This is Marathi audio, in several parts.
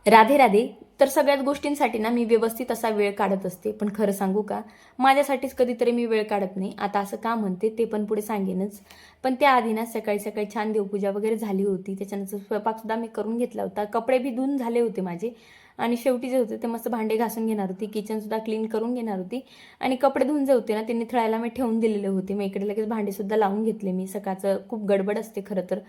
राधे राधे. तर सगळ्याच गोष्टींसाठी ना मी व्यवस्थित असा वेळ काढत असते. पण खरं सांगू का, माझ्यासाठीच कधीतरी मी वेळ काढत नाही. आता असं का म्हणते ते पण पुढे सांगेनच. पण त्याआधी ना सकाळी सकाळी छान देवपूजा वगैरे झाली होती. त्याच्यानंतर स्वयंपाकसुद्धा मी करून घेतला होता. कपडे बी धुवून झाले होते माझे. आणि शेवटी जे होते ते मस्त भांडे घासून घेणार होती. किचनसुद्धा क्लीन करून घेणार होती. आणि कपडे धुवून जे होते ना ते निथळायला मी ठेवून दिलेले होते. मग इकडे लगेच भांडेसुद्धा लावून घेतले मी. सकाळचं खूप गडबड असते खरं तर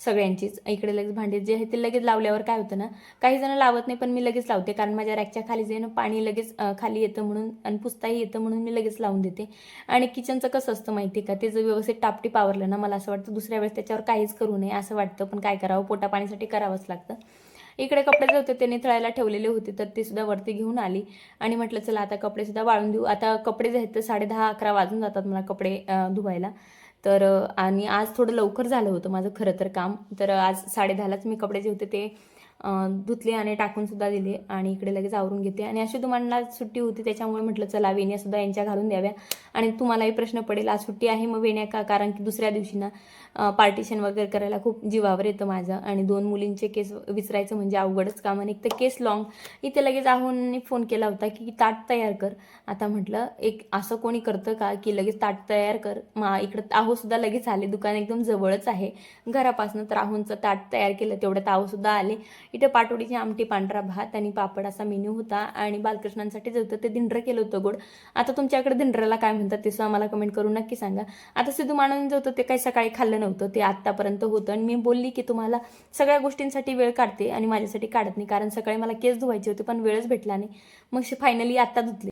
सगळ्यांचीच. इकडे लगेच भांडे जे आहे ते लगेच लावल्यावर काय होतं ना, काही जण लावत नाही पण मी लगेच लावते. कारण माझ्या रॅकच्या खाली जे ना पाणी लगेच खाली येतं म्हणून आणि पुसताही येतं म्हणून मी लगेच लावून देते. आणि किचनचं कसं असतं माहिती आहे का, ते जर व्यवस्थित टापटीप आवरलं ना, मला असं वाटतं दुसऱ्या वेळेस त्याच्यावर काहीच करू नये असं वाटतं. पण काय करावं, पोटापाण्यासाठी करावंच लागतं. इकडे कपडे जे होते ते निथळायला ठेवलेले होते तर ते सुद्धा वरती घेऊन आली आणि म्हटलं चला आता कपडे सुद्धा वाळून देऊ. आता कपडे जे आहेत ते 10:30-11 वाजून जातात मला कपडे धुवायला. तर आणि आज थोडं लवकर झालं होतं माझं खरं तर काम. तर आज 10:30लाच मी कपडे जे होते ते धुतले आणि टाकून सुद्धा दिले आणि इकडे लगेच आवरून घेते. आणि अशी तुम्हाला सुट्टी होती त्याच्यामुळे म्हटलं चला वेण्या यांच्या घालून द्याव्या. आणि तुम्हालाही प्रश्न पडेल आज सुट्टी आहे मग वेण्या का, कारण की दुसऱ्या दिवशी ना पार्टिशन वगैरे करायला खूप जीवावर येतं माझं. आणि 2 मुलींचे केस विचारायचं म्हणजे अवघडच काम. आणि एक तर केस लॉंग. इथे लगेच आहोंनी फोन केला होता की ताट तयार कर. आता म्हटलं एक असं कोणी करतं का की लगेच ताट तयार कर. इकडं आहोसुद्धा लगेच आले. दुकान एकदम जवळच आहे घरापासून. तर आहोंचं ताट तयार केलं तेवढ्यात आहोसुद्धा आले. इथे पाटोडीची आमटी, पांढरा भात आणि पापड असा मेन्यू होता. आणि बालकृष्णांसाठी जे होतं ते धिंड्र केलं होतं गोड. आता तुमच्याकडे धिंड्रला काय म्हणतात ते सुद्धा मला कमेंट करून नक्की सांगा. आता सिद्धू मानून जे होतं ते काही सकाळी खाल्लं नव्हतं, ते आत्तापर्यंत होतं. आणि मी बोलली की तुम्हाला सगळ्या गोष्टींसाठी वेळ काढते आणि माझ्यासाठी काढत नाही, कारण सकाळी मला केस धुवायचे होते पण वेळच भेटला नाही. मग फायनली आत्ता धुतले.